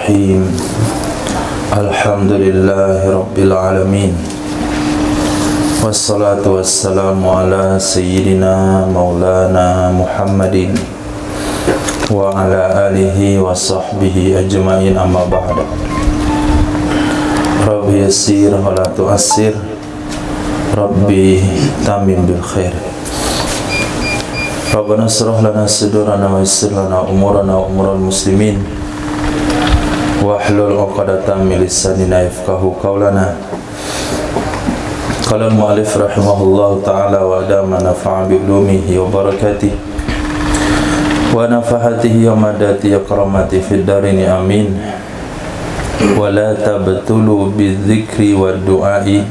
Bismillahirrahmanirrahim. Alhamdulillahi Rabbil Alamin. Wassalatu wassalamu ala Sayyidina Maulana Muhammadin wa ala alihi wa sahbihi ajma'in, amma ba'da. Rabbi yassir wa la tu'assir, Rabbi tamim bil khair. Rabbana shrah lana sadrana wa yassir lana umurana wa umural muslimin wahlul 'uqdatam min lisanina yafqahu qawlana. Qala al-mu'allif rahimahullahu ta'ala wa adama nafa'a bi ulumihi wa barakatihi wa nafahatihi wa madati akramati fid darini amin. Wa la tabtulu bidzikri wad du'ai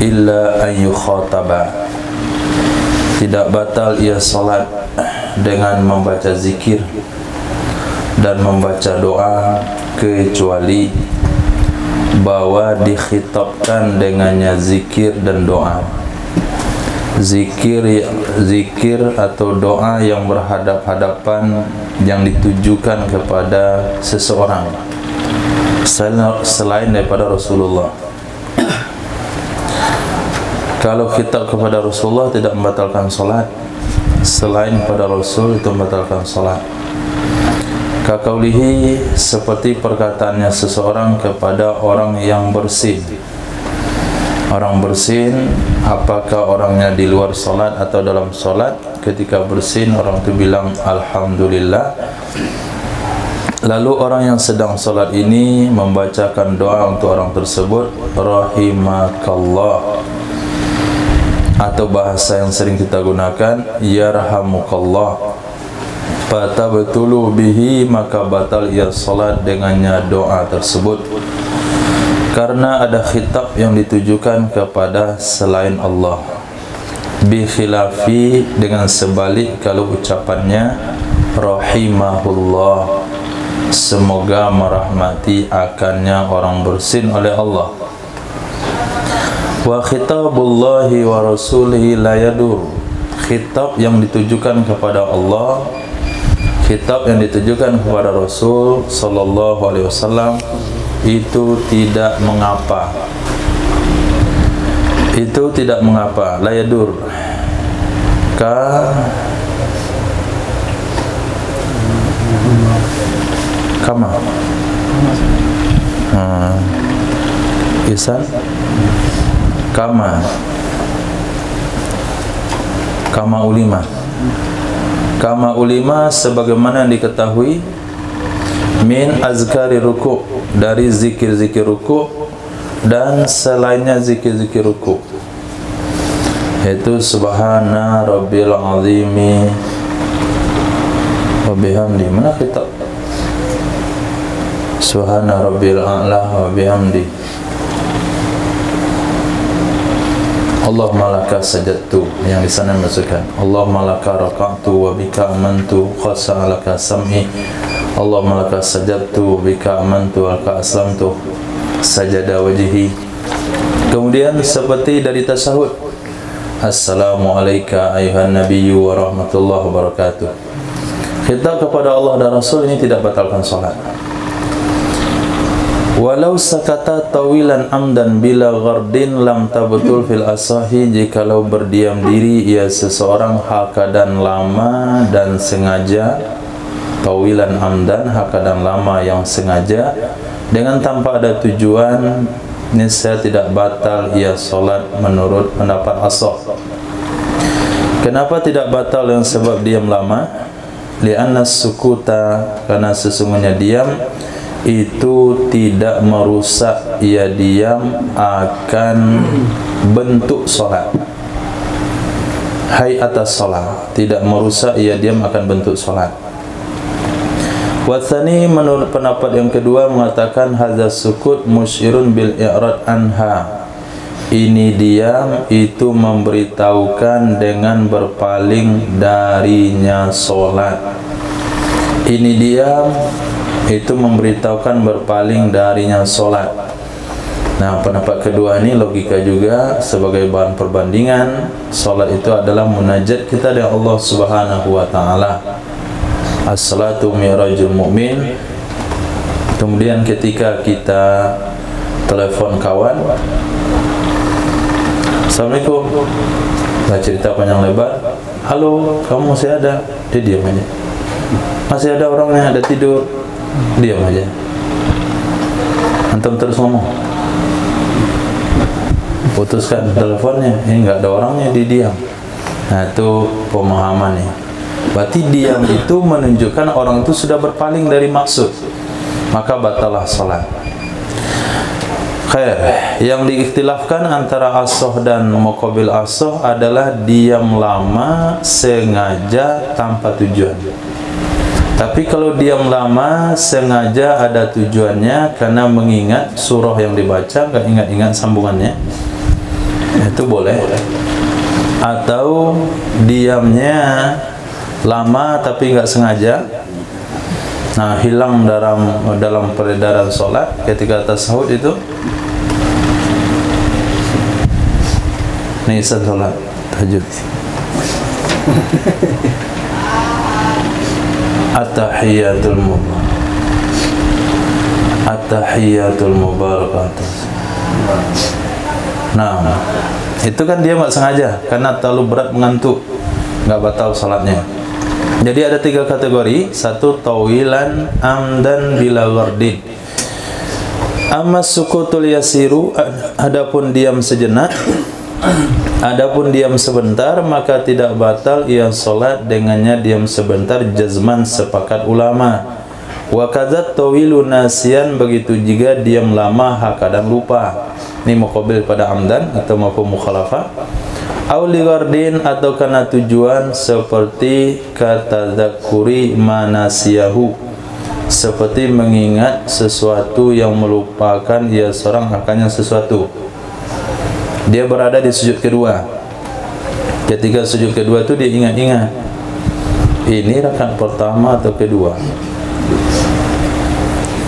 illa an yukhataba. Tidak batal ia salat dengan membaca zikir dan membaca doa kecuali bahwa dikhitabkan dengannya zikir dan doa. Zikir atau doa yang berhadap-hadapan, yang ditujukan kepada seseorang selain daripada Rasulullah. Kalau khitab kepada Rasulullah tidak membatalkan salat, selain pada Rasul itu membatalkan salat. Kakaulihi, seperti perkataannya seseorang kepada orang yang bersin. Orang bersin, apakah orangnya di luar salat atau dalam salat? Ketika bersin, orang itu bilang Alhamdulillah. Lalu orang yang sedang salat ini membacakan doa untuk orang tersebut, Rahimakallah. Atau bahasa yang sering kita gunakan, Yarhamukallah. Fatabtulu bihi, maka batal ia salat dengannya doa tersebut, karena ada khitab yang ditujukan kepada selain Allah. Bi khilafi, dengan sebalik kalau ucapannya Rahimahullah, semoga merahmati akannya orang bersin oleh Allah. Wa khitabullahi wa rasulihi la yadur. Khitab yang ditujukan kepada Allah, khitab yang ditujukan kepada Rasul sallallahu alaihi wasallam itu tidak mengapa. Itu tidak mengapa, la yadur. Kama. Isan Kama ulima sebagaimana yang diketahui min azkari ruku', dari zikir-zikir ruku' dan selainnya zikir-zikir ruku', yaitu subhana rabbil azimi wa bihamdi. Mana kitab subhana rabbil a'la wa bihamdi. Allahumma laka sajadtu, yang di sana masukkan Allahumma laka raka'tu wa bika amantu khasa laka sam'i. Allahumma laka sajadtu bika amantu wa laka aslamtu sajada wajhi. Kemudian seperti dari tasahud, assalamu alayka ayuhan nabiyyu wa rahmatullahi wa barakatuh. Khitab kepada Allah dan Rasul ini tidak batalkan salat. Walau sakata tawilan amdan bila ghardin lam tabtul fil asahi. Jikalau berdiam diri ia seseorang hakadan lama dan sengaja, tawilan amdan, hakadan lama yang sengaja, dengan tanpa ada tujuan, niscaya tidak batal ia salat menurut pendapat ashab. Kenapa tidak batal yang sebab diam lama? Li'anna sukuta, karena sesungguhnya diam itu tidak merusak ia diam akan bentuk solat. Hai atas solat, tidak merusak ia diam akan bentuk solat. Wathani, menurut pendapat yang kedua, mengatakan hadza sukut musyirun bil i'rad anha. Ini diam itu memberitahukan dengan berpaling darinya solat. Ini diam itu memberitahukan berpaling darinya solat. Nah, pendapat kedua ini logika juga sebagai bahan perbandingan. Solat itu adalah munajat kita dengan Allah Subhanahu wa taala. As-salatu mi'rajul mu'min Kemudian ketika kita telepon kawan, Assalamualaikum, nggak cerita panjang lebar, halo, kamu masih ada? Dia diam aja. Masih ada orangnya, ada tidur, diam aja. Antum terus ngomong, putuskan teleponnya, ini nggak ada orangnya, dia diam. Nah, itu pemahaman nih. Berarti diam itu menunjukkan orang itu sudah berpaling dari maksud, maka batalah salat. Khair, yang diikhtilafkan antara as-soh dan muqabil as-soh adalah diam lama sengaja tanpa tujuan. Tapi kalau diam lama sengaja ada tujuannya karena mengingat surah yang dibaca, nggak ingat-ingat sambungannya, itu boleh. Atau diamnya lama tapi nggak sengaja, nah hilang dalam peredaran sholat ketika tasawuf itu, nih sholat tahajud, at-tahiyatul mubarakatuh. Nah, itu kan dia nggak sengaja karena terlalu berat mengantuk, nggak batal salatnya. Jadi ada 3 kategori. Satu, tawilan amdan bila ghardin. Amma sukutul yasiru, adapun diam sejenak, adapun diam sebentar, maka tidak batal ia salat dengannya diam sebentar jazman sepakat ulama. Wa kadzat tawilu nasian, begitu juga diam lama hakadan lupa. Ini muqabil pada amdan atau mafhum mukhalafah. Au li ghardin, atau karena tujuan seperti kata zakuri manasiyahu, seperti mengingat sesuatu yang melupakan ia seorang akannya sesuatu. Dia berada di sujud kedua, ketika sujud kedua itu dia ingat-ingat ini rakaat pertama atau kedua,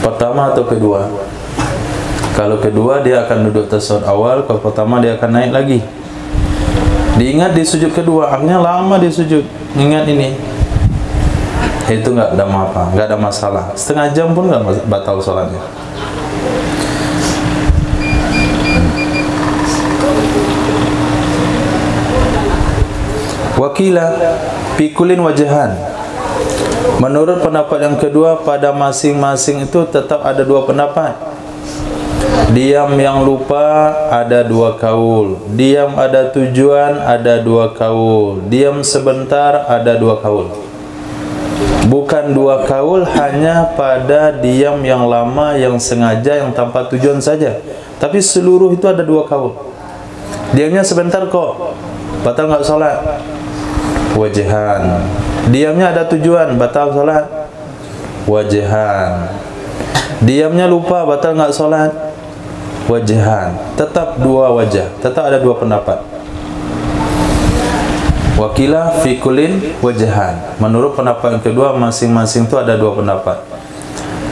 pertama atau kedua. Kalau kedua dia akan duduk tasawuf awal, kalau pertama dia akan naik lagi. Diingat di sujud kedua, akhirnya lama di sujud, ingat ini, itu nggak ada apa, nggak ada masalah. Setengah jam pun nggak batal sholatnya. Wakila pikulin wajahan. Menurut pendapat yang kedua, pada masing-masing itu tetap ada 2 pendapat. Diam yang lupa ada 2 kaul, diam ada tujuan ada 2 kaul, diam sebentar ada 2 kaul. Bukan 2 kaul hanya pada diam yang lama, yang sengaja, yang tanpa tujuan saja, tapi seluruh itu ada 2 kaul. Diamnya sebentar kok, batal nggak sholat? Wajahan. Diamnya ada tujuan, batal sholat? Wajahan. Diamnya lupa, batal nggak sholat? Wajahan. Tetap 2 wajah, tetap ada 2 pendapat. Wakila fi kullin wajahan. Menurut pendapat yang kedua, masing-masing itu ada 2 pendapat,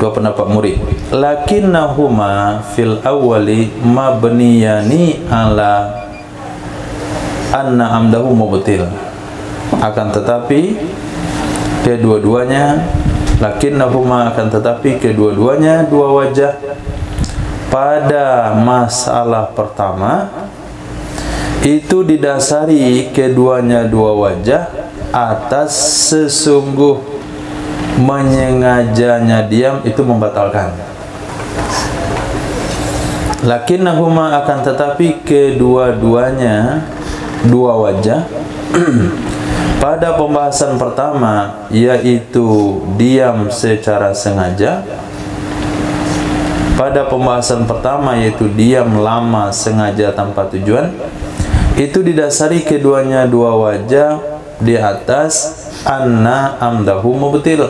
2 pendapat murid. Lakinnahuma fil awwali mabniyani ala anna amdahu mubtil. Akan tetapi kedua-duanya, lakinnahuma, akan tetapi kedua-duanya 2 wajah. Pada masalah pertama itu didasari keduanya 2 wajah atas sesungguh menyengajanya diam itu membatalkan. Lakinnahuma, akan tetapi kedua-duanya 2 wajah pada pembahasan pertama, yaitu diam secara sengaja. Pada pembahasan pertama, yaitu diam lama sengaja tanpa tujuan, itu didasari keduanya 2 wajah di atas anna amdahu mubtil,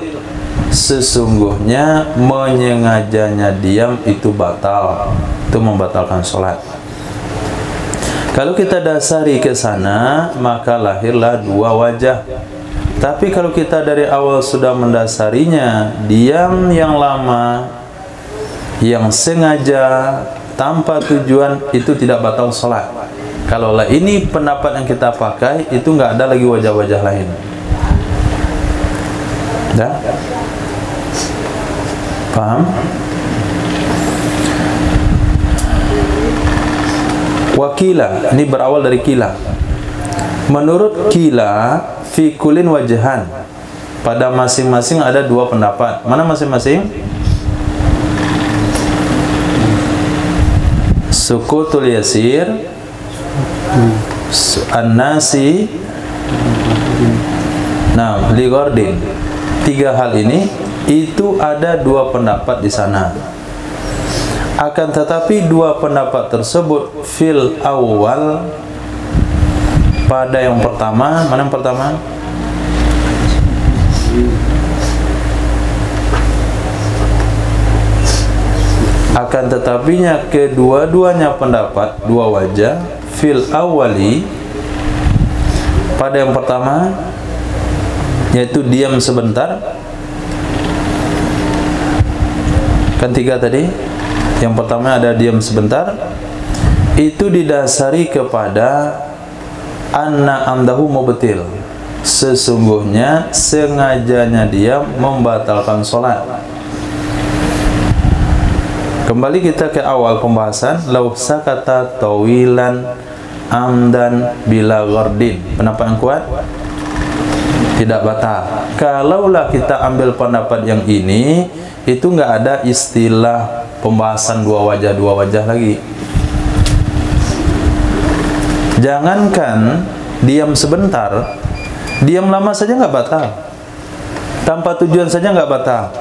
sesungguhnya menyengajanya diam itu batal, itu membatalkan sholat. Kalau kita dasari ke sana, maka lahirlah 2 wajah. Tapi kalau kita dari awal sudah mendasarinya diam yang lama, yang sengaja tanpa tujuan, itu tidak batal sholat. Kalau lah ini pendapat yang kita pakai, itu nggak ada lagi wajah-wajah lain. Dah? Paham? Wakila, ini berawal dari kila. Menurut kila, fi kulin wajhan, pada masing-masing ada dua pendapat. Mana masing-masing? Sukutul yasir, an-nasi, nah, li ghardin. Tiga hal ini itu ada dua pendapat di sana. Akan tetapi dua pendapat tersebut fil awal, pada yang pertama. Mana yang pertama? Akan tetapinya kedua-duanya pendapat dua wajah fil awali, pada yang pertama yaitu diam sebentar. Kan tiga tadi. Yang pertama ada diam sebentar, itu didasari kepada anna amdahu mubtil, sesungguhnya sengajanya dia membatalkan sholat. Kembali kita ke awal pembahasan, lau sakata tawilan amdan bila ghardin. Pendapat yang kuat tidak batal. Kalaulah kita ambil pendapat yang ini, itu nggak ada istilah pembahasan dua wajah lagi. Jangankan diam sebentar, diam lama saja nggak batal, tanpa tujuan saja nggak batal.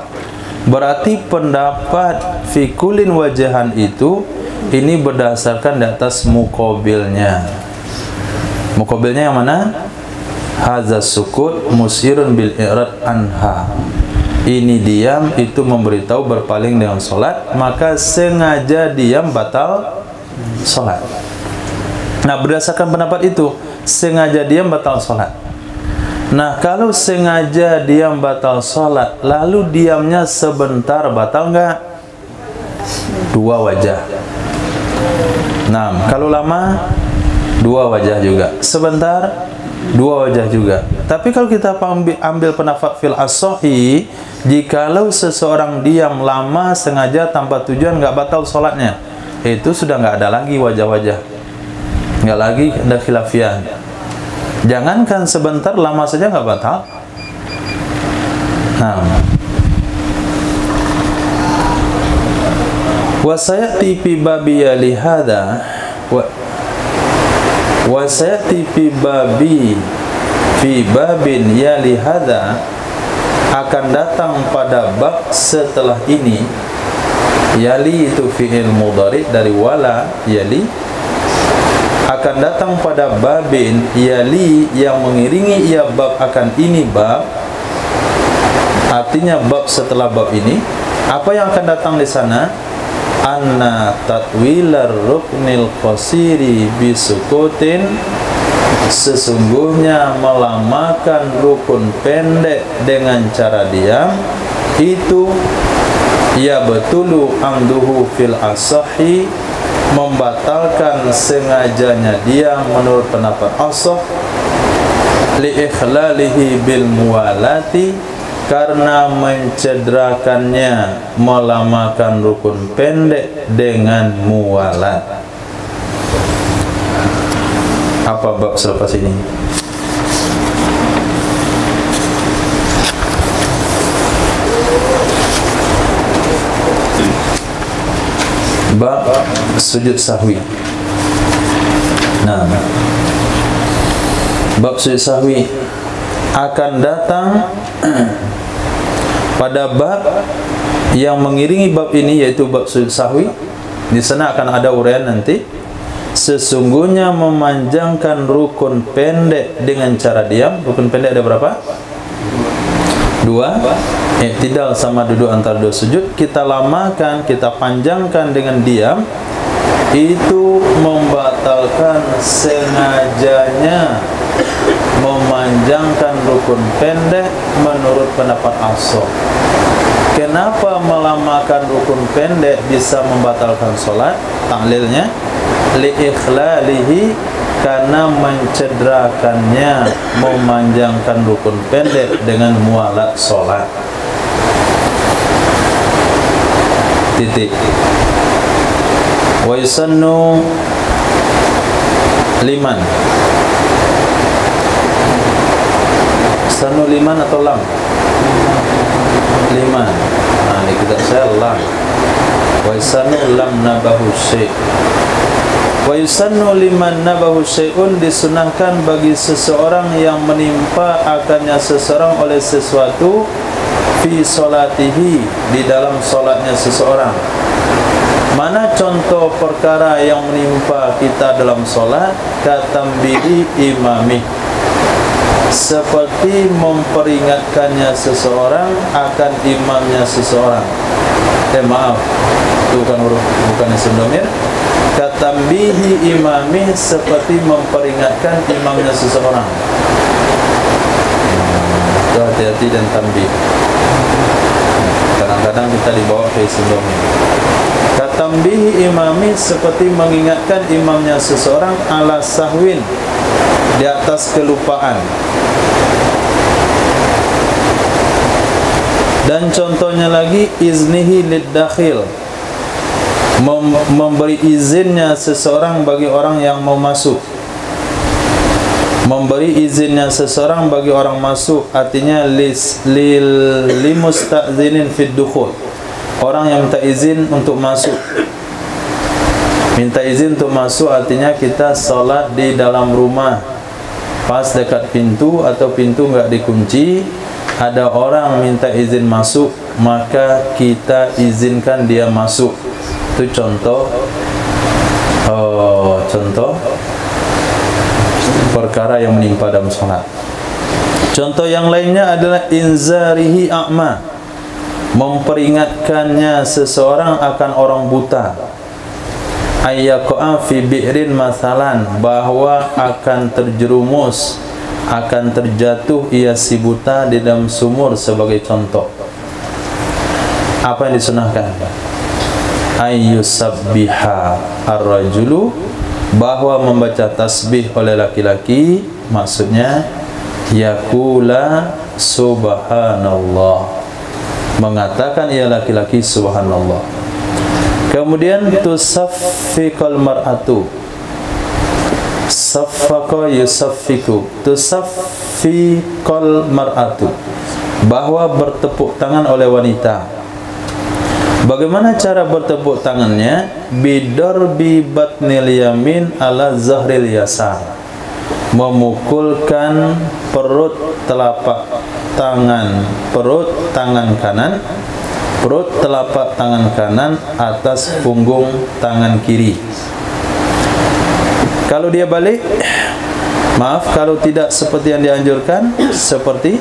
Berarti pendapat fikulin wajahan itu ini berdasarkan di atas muqabilnya. Muqabilnya yang mana? Hadza sukut musirun bil i'rad anha. Ini diam itu memberitahu berpaling dengan sholat, maka sengaja diam batal sholat. Nah, berdasarkan pendapat itu, sengaja diam batal sholat. Nah, kalau sengaja diam batal sholat, lalu diamnya sebentar, batal nggak? Dua wajah. Nah, kalau lama, dua wajah juga. Sebentar, dua wajah juga. Tapi kalau kita ambil pendapat fil as-sahih, jikalau seseorang diam lama sengaja tanpa tujuan, nggak batal sholatnya, itu sudah nggak ada lagi wajah-wajah, nggak lagi ada khilafiah. Jangankan sebentar, lama saja nggak batal. Nah, wa sayati fi babi lihada wa sayati fi babi fi babin ya lihada, akan datang pada bab setelah ini. Yali itu fi'il mudhari dari wala yali, akan datang pada babin yali yang mengiringi ia bab akan ini bab, artinya bab setelah bab ini. Apa yang akan datang di sana? Anna tatwilar ruknil qasiri bisukutin, sesungguhnya melamakan rukun pendek dengan cara diam itu ya betulu amduhu fil asahi, membatalkan sengajanya dia menurut pendapat asah, li ikhlalihi bil muwalati, karena mencederakannya melamakan rukun pendek dengan muwalat. Apa bab selepas ini? Bab sujud sahwi. Nah, bab sujud sahwi akan datang pada bab yang mengiringi bab ini, yaitu bab sujud sahwi. Di sana akan ada uraian nanti. Sesungguhnya memanjangkan rukun pendek dengan cara diam. Rukun pendek ada berapa? Dua. I'tidal sama duduk antara dua sujud, kita lamakan, kita panjangkan dengan diam, itu membatalkan sengajanya memanjangkan rukun pendek menurut pendapat asal. Kenapa melamakan rukun pendek bisa membatalkan sholat? Taklilnya li ikhlalihi, karena mencederakannya memanjangkan rukun pendek dengan mualat sholat. Titik. Wa yusannu liman. Yusannu liman atau lam? Liman. Nah, di kitab saya lam. Wa yusannu lam nabahu syai'. Wa yusannu liman nabahu syai'un, disunahkan bagi seseorang yang menimpa akannya seseorang oleh sesuatu fi solatihi, di dalam solatnya seseorang. Mana contoh perkara yang menimpa kita dalam solat? Katambihi imamih, seperti memperingatkannya seseorang akan imamnya seseorang. Maaf, itu bukan isim dhamir. Katambihi imamih, seperti memperingatkan imamnya seseorang. Itu hati-hati dan tambih. Kadang-kadang kita dibawa ke isim dhamir. Katambihi imamih, seperti mengingatkan imamnya seseorang ala sahwin, di atas kelupaan. Dan contohnya lagi, iznihi lid-dakhil, memberi izinnya seseorang bagi orang yang mau masuk. Memberi izinnya seseorang bagi orang masuk, artinya limusta'zinin fid dukhul, orang yang minta izin untuk masuk. Minta izin untuk masuk artinya kita salat di dalam rumah, pas dekat pintu atau pintu enggak dikunci, ada orang minta izin masuk, maka kita izinkan dia masuk. Itu contoh perkara yang menimpa dalam salat. Contoh yang lainnya adalah inzarihi a'ma, memperingatkannya seseorang akan orang buta. Ayyaqa fi bi'rin masalan, bahwa akan terjerumus, akan terjatuh ia si buta di dalam sumur, sebagai contoh. Apa yang disunahkan? Ayyusabbiha ar-rajulu, bahwa membaca tasbih oleh laki-laki, maksudnya yaqula subhanallah, mengatakan ia laki-laki subhanallah. Kemudian tusaffiqal mar'atu, saffaqa yusaffiqu, tusaffiqal mar'atu, bahwa bertepuk tangan oleh wanita. Bagaimana cara bertepuk tangannya? Bidarbi batnil yamin ala zahril yasar, memukulkan perut telapak tangan, perut telapak tangan kanan atas punggung tangan kiri. Kalau dia balik, maaf, kalau tidak seperti yang dianjurkan, seperti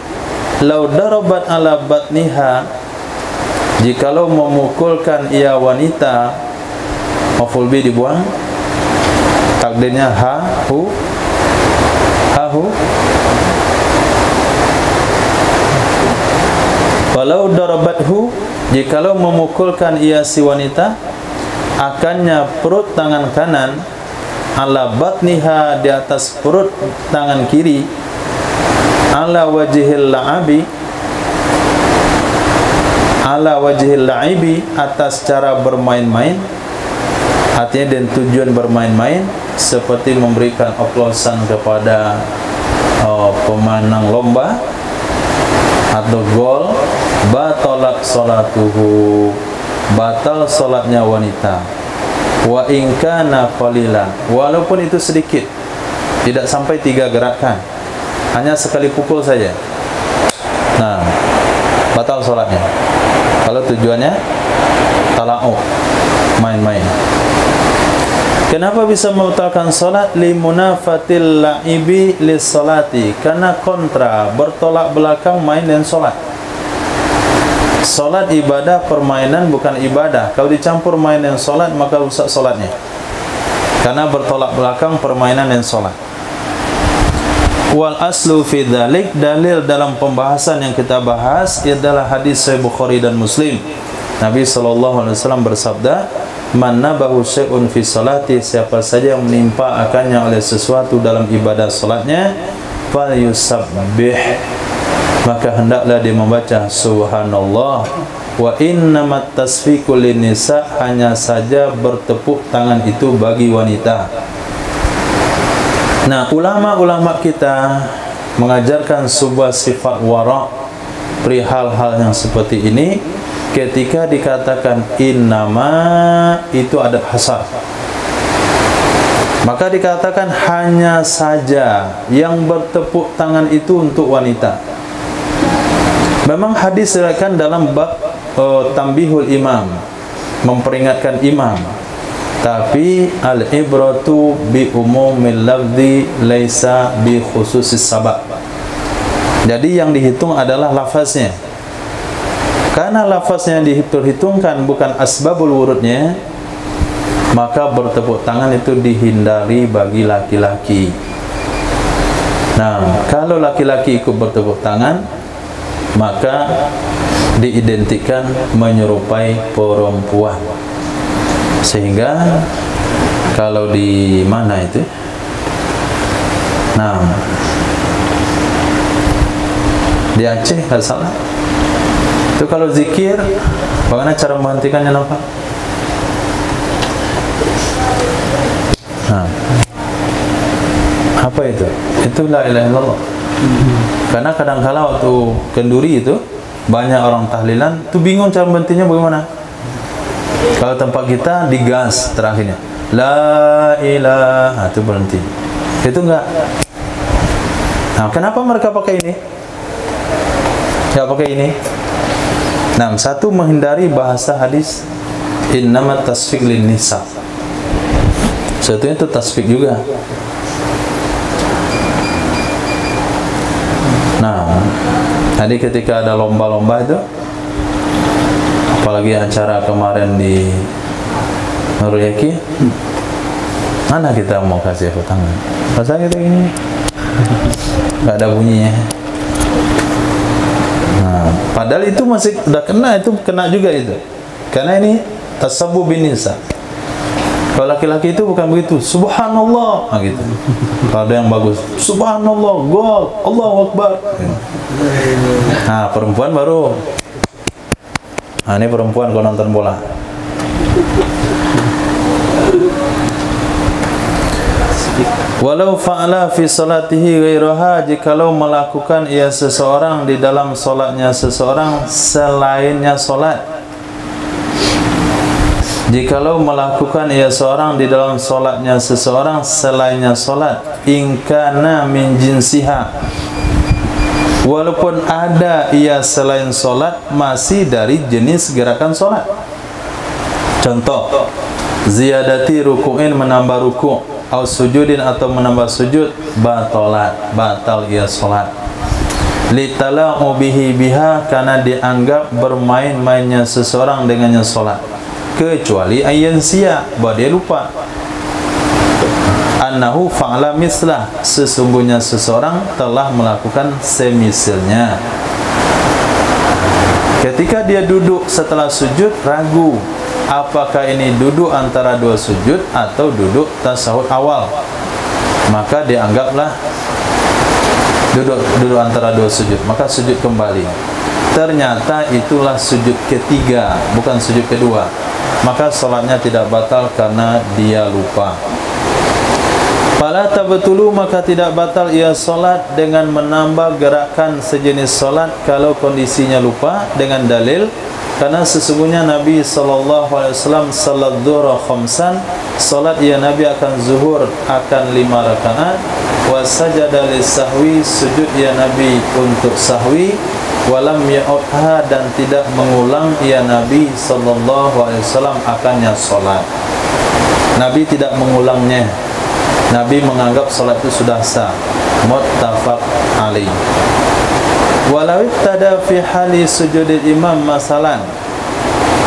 lau darabat ala batniha, jikalau memukulkan ia wanita, maf'ul bi dibuang, takdirnya ha hu. Walau darabathu, jikalau memukulkan ia si wanita, akannya perut tangan kanan, ala batniha, di atas perut tangan kiri, ala wajhil la'abi, ala wajhil la'ibi, atas cara bermain-main, artinya dan tujuan bermain-main, seperti memberikan oplosan kepada pemenang lomba atau gol. Batalat salatuhu, batal salatnya wanita. Wa in kana qalilan, walaupun itu sedikit, tidak sampai 3 gerakan, hanya sekali pukul saja, nah batal salatnya. Kalau tujuannya tala'u, main-main. Kenapa bisa membatalkan salat? Limunafatil la'ibi lis salati, karena kontra, bertolak belakang main dan salat. Salat ibadah, permainan bukan ibadah. Kalau dicampur main dan salat, maka rusak salatnya, karena bertolak belakang permainan dan salat. Wal aslu fi dzalik, dalil dalam pembahasan yang kita bahas adalah hadis Sahih Bukhari dan Muslim. Nabi SAW bersabda, man nabahu syai'un fi salati, siapa saja yang menimpa akannya oleh sesuatu dalam ibadah salatnya, fal yusabbih, maka hendaklah dia membaca subhanallah Wa innamat tasfiqu linnisa, hanya saja bertepuk tangan itu bagi wanita. Nah, ulama-ulama kita mengajarkan sebuah sifat wara' perihal hal yang seperti ini. Ketika dikatakan innama, itu ada hasar, maka dikatakan hanya saja yang bertepuk tangan itu untuk wanita. Memang hadis diriwayatkan dalam bab tambihul imam, memperingatkan imam, tapi al-ibratu bi umumil lafzi laisa bi khususis sabab. Jadi yang dihitung adalah lafaznya. Karena lafaznya diperhitungkan bukan asbabul wurudnya, maka bertepuk tangan itu dihindari bagi laki-laki. Nah, kalau laki-laki ikut bertepuk tangan, maka diidentikan menyerupai perempuan. Sehingga kalau di mana itu? Nah, di Aceh nggak salah. Itu kalau zikir, bagaimana cara menghentikannya, nampak? Nah, apa itu? Itu la ilaha illallah. Karena kadang-kala waktu kenduri itu banyak orang tahlilan, tu bingung cara berhentinya bagaimana. Kalau tempat kita digas terakhirnya, la ilaha, itu berhenti. Itu enggak. Nah, kenapa mereka pakai ini? Enggak pakai ini. Nah, satu, menghindari bahasa hadis innamat tasfiq lin nisa. Satunya itu tasfiq juga. Nah, tadi ketika ada lomba-lomba itu, apalagi acara kemarin di Nuriyaki, mana kita mau kasih tepuk tangan? Masa kita gini, nggak ada bunyinya. Nah, padahal itu masih udah kena, itu kena juga itu. Karena ini tasabbu bin nisa. Kalau laki-laki itu bukan begitu, subhanallah, nah gitu. Kalau ada yang bagus, subhanallah, gol, Allahu Akbar. Nah, perempuan baru. Nah, ini perempuan kalau nonton bola. Walau fa'ala fi salatihi ghairaha, jikalau melakukan ia seseorang di dalam solatnya seseorang selainnya solat. Jikalau melakukan ia seorang di dalam solatnya seseorang selainnya solat, ingkana min jinsiha, walaupun ada ia selain solat, masih dari jenis gerakan solat. Contoh, ziyadati ruku'in, menambah ruku', atau sujudin, atau menambah sujud, batalat, batal ia solat. Litala'u bihi biha, karena dianggap bermain-mainnya seseorang dengannya solat. Kecuali ayyansiya, bahwa dia lupa. Annahu fa'ala mislah, sesungguhnya seseorang telah melakukan semisalnya. Ketika dia duduk setelah sujud, ragu apakah ini duduk antara dua sujud atau duduk tasahud awal, maka dianggaplah duduk antara dua sujud, maka sujud kembali. Ternyata itulah sujud ketiga, bukan sujud kedua, maka salatnya tidak batal karena dia lupa. Fala tabtulu, maka tidak batal ia salat dengan menambah gerakan sejenis salat kalau kondisinya lupa, dengan dalil karena sesungguhnya Nabi SAW salat zuhur khamsan, salat ia Nabi akan zuhur akan 5 rakaat, wa sajada lisahwi, sujud ia Nabi untuk sahwi, walam ya'udha, dan tidak mengulang ia Nabi SAW akannya salat. Nabi tidak mengulangnya. Nabi menganggap salat itu sudah sah. Muttafaq alaih. Walau tada fi hali sujudil imam masalan,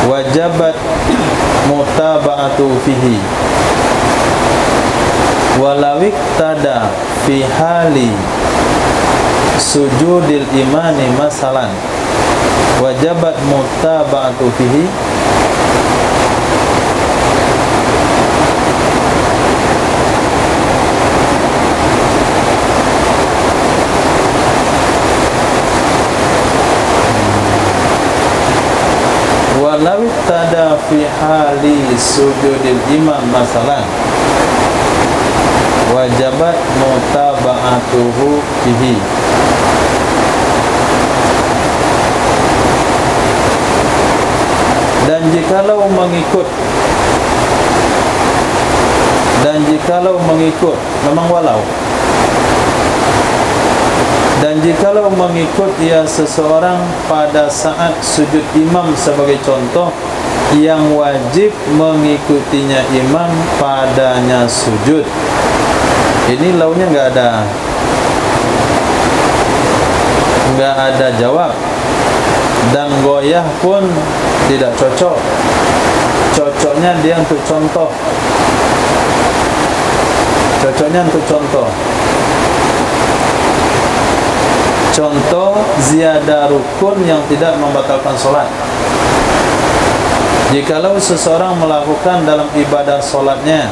wajabat mutaba'atu fihi. Walau tada fi hali sujudil imani masalan, wajabat mutaba'atu fihi. iktada fi hali sujudil imam masalan wajabat mutaba'atuhu fihi. Dan jikalau mengikut memang walau, dan jikalau mengikut ia seseorang pada saat sujud imam sebagai contoh, yang wajib mengikutinya imam padanya sujud. Ini launya nggak ada jawab, dan goyah pun tidak cocok. Cocoknya dia untuk contoh. Contoh ziyadah rukun yang tidak membatalkan sholat. Jikalau seseorang melakukan dalam ibadah sholatnya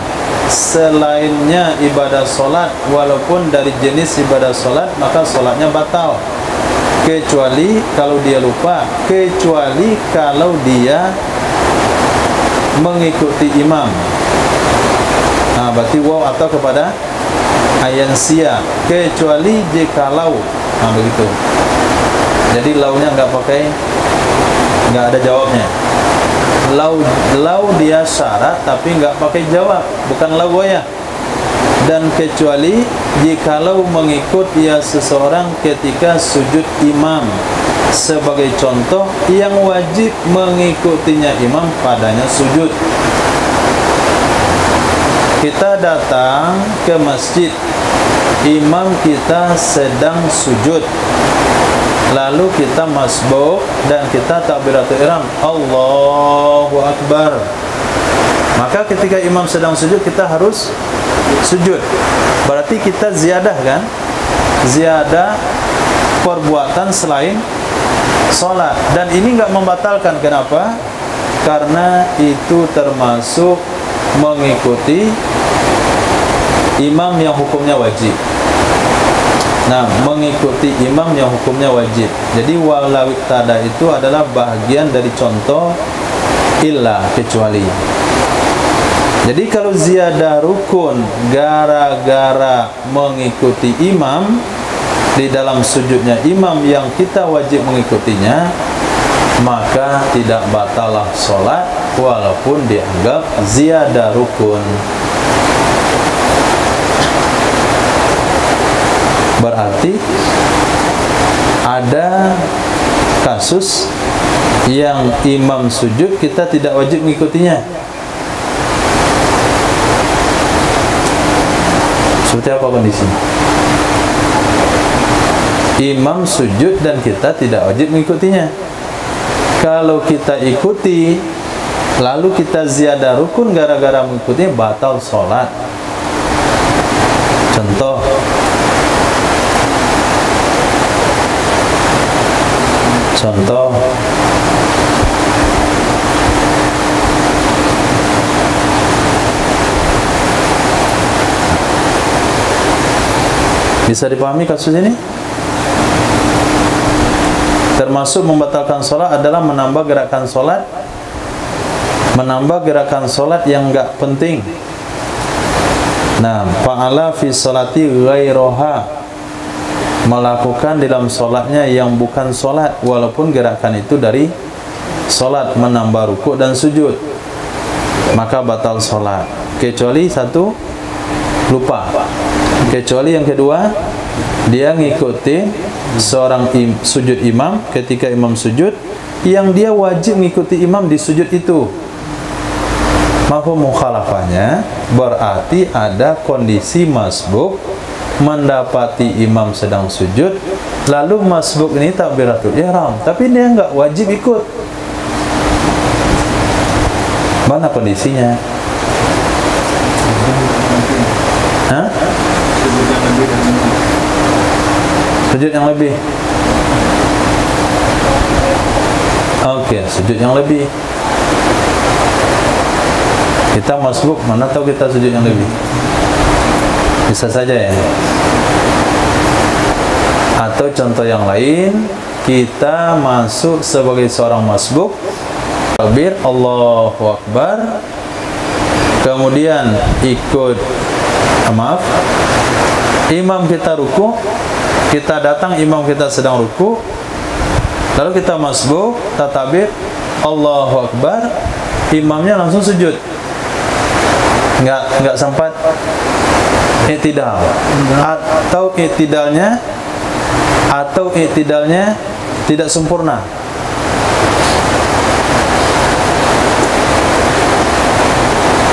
selainnya ibadah sholat, walaupun dari jenis ibadah sholat, maka sholatnya batal, kecuali kalau dia lupa, kecuali kalau dia mengikuti imam. Nah, berarti waw atau kepada ayansia, kecuali jikalau. Nah, begitu. Jadi launya nggak ada jawabnya. Lau dia syarat tapi nggak pakai jawab, bukan lau goyah. Dan kecuali jikalau mengikut ia seseorang ketika sujud imam sebagai contoh, yang wajib mengikutinya imam padanya sujud. Kita datang ke masjid, imam kita sedang sujud, lalu kita masbuk dan kita takbiratul ihram, Allahu Akbar. Maka ketika imam sedang sujud, kita harus sujud. Berarti kita ziyadah kan? Ziyadah perbuatan selain sholat. Dan ini nggak membatalkan. Kenapa? Karena itu termasuk mengikuti imam yang hukumnya wajib. Nah, mengikuti imam yang hukumnya wajib. Jadi walau iktada itu adalah bagian dari contoh illa, kecuali. Jadi kalau ziyadah rukun gara-gara mengikuti imam di dalam sujudnya imam yang kita wajib mengikutinya, maka tidak batalah sholat walaupun dianggap ziyadah rukun. Berarti ada kasus yang imam sujud kita tidak wajib mengikutinya. Seperti apa kondisinya? Imam sujud dan kita tidak wajib mengikutinya. Kalau kita ikuti lalu kita ziyadah rukun gara-gara mengikutinya, batal sholat. Contoh, bisa dipahami kasus ini? Termasuk membatalkan sholat adalah menambah gerakan sholat yang enggak penting. Nah, fa'ala fi sholati ghairaha, melakukan dalam sholatnya yang bukan sholat, walaupun gerakan itu dari sholat, menambah rukuk dan sujud, maka batal sholat. Kecuali satu, lupa. Kecuali yang kedua, dia ngikuti seorang sujud imam, ketika imam sujud, yang dia wajib mengikuti imam di sujud itu. Mafhum mukhalafahnya berarti ada kondisi masbuk mendapati imam sedang sujud, lalu masbuk ini takbiratul ihram, tapi dia nggak wajib ikut. Mana kondisinya? Hah? Sujud yang lebih. Oke, sujud yang lebih. Kita masbuk, mana tahu kita sujud yang lebih. Bisa saja ya. Atau contoh yang lain, kita masuk sebagai seorang masbuk, takbir Allahu Akbar, kemudian ikut imam kita ruku, kita datang imam kita sedang ruku, lalu kita masbuk takbir Allahu Akbar, imamnya langsung sujud, nggak sempat i'tidal, atau i'tidalnya tidak sempurna.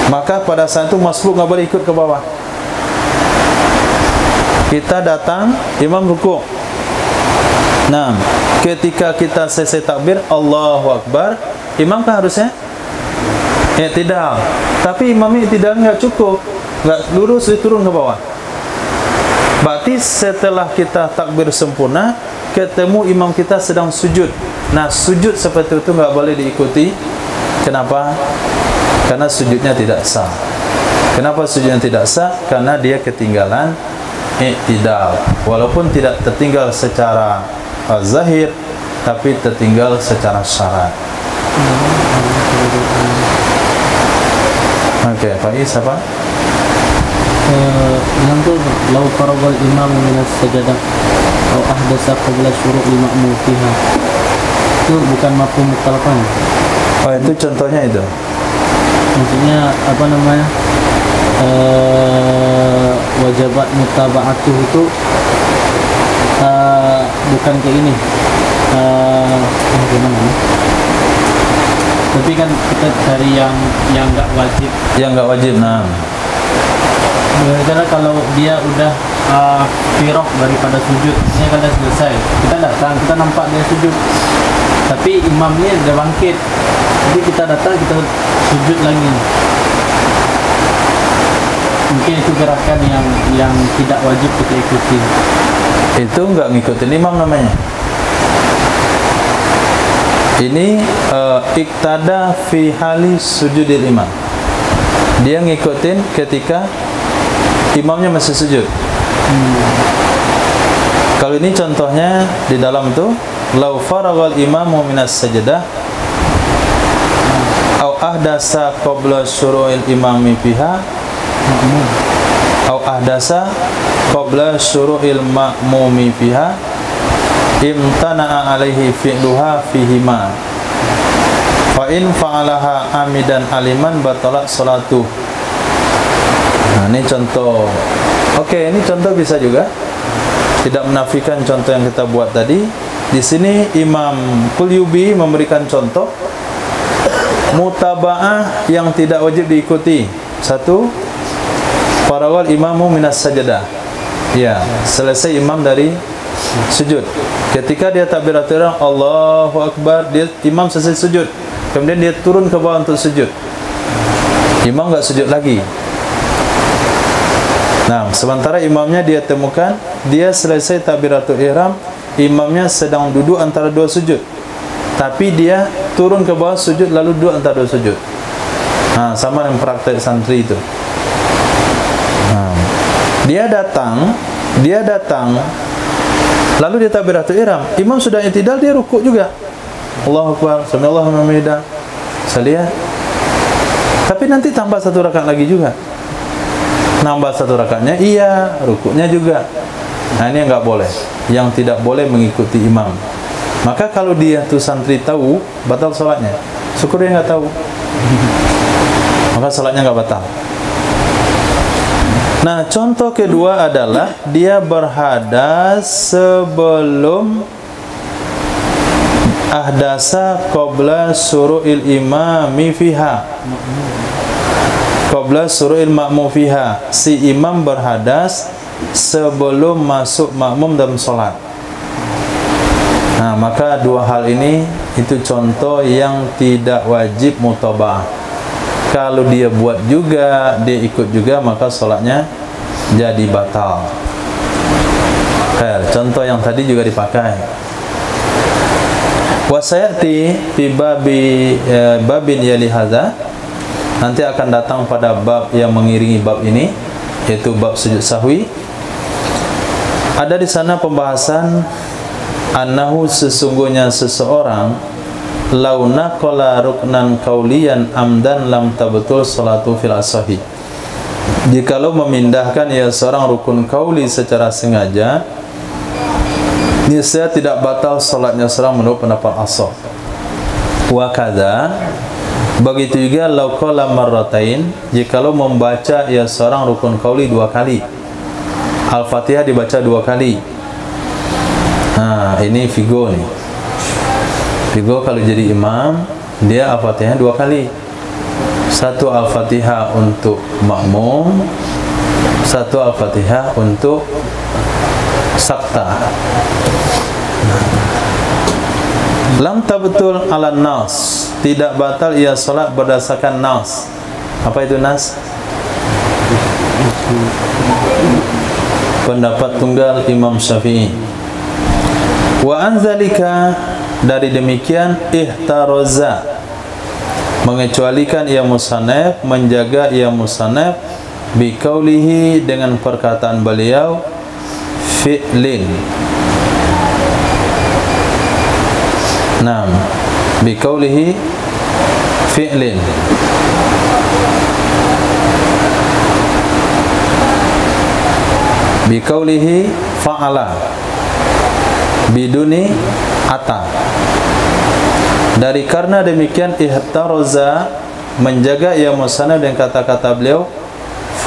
Maka pada saat itu masbuk nggak boleh ikut ke bawah. Kita datang, imam ruku. Nah, ketika kita selesai takbir Allahu Akbar, imam kan harusnya i'tidal. Tapi imamnya i'tidal nggak cukup, nggak lurus, dia turun ke bawah. Berarti setelah kita takbir sempurna, ketemu imam kita sedang sujud. Nah, sujud seperti itu nggak boleh diikuti. Kenapa? Karena sujudnya tidak sah. Kenapa sujudnya tidak sah? Karena dia ketinggalan i'tidal. Walaupun tidak tertinggal secara zahir, tapi tertinggal secara syarat. Oke, Faiz apa? Yang tu lau faragal imam min as-sajadah atau ahdasa qabla syuru'il ma'mum fiha. Itu bukan mafhum mukhalafah. Oh, itu contohnya itu. Maksudnya apa namanya? Wajibat mutaba'atuh itu bukan ke ini. Gimana? Tapi kan kita cari yang enggak wajib. Yang enggak wajib, nah. Karena kalau dia udah firaq daripada sujud, ini kan dah selesai. Kita datang, kita nampak dia sujud. Tapi imamnya sudah bangkit. Jadi kita datang, kita sujud lagi. Mungkin itu gerakan yang tidak wajib kita ikuti. Itu enggak ngikutin imam namanya. Ini iktada fi hali sujudil imam. Dia ngikutin ketika imamnya masih sujud. Kalau ini contohnya di dalam tuh, lau faragal imamu minas sajadah au ahdasa qabla syuru'il imami fiha au ahdasa qabla syuru'il ma'mumi fiha imtana'a alaihi fi'luha fihima fa in fa'alaha amidan aliman batalat salatuh. Nah, ini contoh. Oke, ini contoh bisa juga. Tidak menafikan contoh yang kita buat tadi. Di sini Imam Qulyubi memberikan contoh mutaba'ah yang tidak wajib diikuti. Satu, farawal imamu minas sajadah. Ya, selesai imam dari sujud. Ketika dia takbiratul ihram Allahu Akbar, dia imam selesai sujud. Kemudian dia turun ke bawah untuk sujud. Imam enggak sujud lagi. Nah, sementara imamnya dia temukan dia selesai takbiratul ihram, imamnya sedang duduk antara dua sujud. Tapi dia turun ke bawah sujud lalu duduk antara dua sujud. Nah, sama dengan praktek santri itu. Nah, dia datang lalu dia takbiratul ihram, imam sudah i'tidal, dia rukuk juga. Allahu Akbar, sami'allahu liman hamidah. Saya lihat. Tapi nanti tambah satu rakaat lagi juga. Nambah satu rakaatnya, iya, rukuknya juga. Nah, ini yang enggak boleh. Yang tidak boleh mengikuti imam. Maka kalau dia tuh santri tahu, batal salatnya. Syukur dia enggak tahu. Maka salatnya enggak batal. Nah, contoh kedua adalah dia berhadas sebelum ahdasa qabla syuru'il imami fiha. Qabla syuru'il ma'mum fiha. Si imam berhadas sebelum masuk makmum dalam solat. Nah, maka dua hal ini itu contoh yang tidak wajib mutaba'ah. Kalau dia buat juga, dia ikut juga, maka solatnya jadi batal. Contoh yang tadi juga dipakai. Wasayati fi babin yali hadza. Nanti akan datang pada bab yang mengiringi bab ini, yaitu bab sujud sahwi. Ada di sana pembahasan annahu sesungguhnya seseorang lau naqala ruknan qauliyan amdan lam tabtul salatu fil asahi. Jikalau memindahkan ia seorang rukun qauli secara sengaja, niscaya tidak batal salatnya seorang menurut pendapat ashab. Wa kadza, begitu juga lau qala marratain, jikalau membaca ia seorang rukun qauli 2 kali. Al-Fatihah dibaca 2 kali. Nah, ini figo nih. Figo kalau jadi imam, dia Al-Fatihah 2 kali. 1 Al-Fatihah untuk makmum, 1 Al-Fatihah untuk sakta. Lam tabtul ala nas, tidak batal ia salat berdasarkan nas. Apa itu nas? Pendapat tunggal Imam Syafi'i. Wa anzalika, dari demikian ihtaraza, mengecualikan ia musannaf, menjaga ia musannaf biqaulihi, dengan perkataan beliau fi'lin. Naam, biqaulihi fi'lin. Biqaulihi fa'ala biduni ata. Dari karena demikian ihtaraza, menjaga ia musannaf dengan kata-kata beliau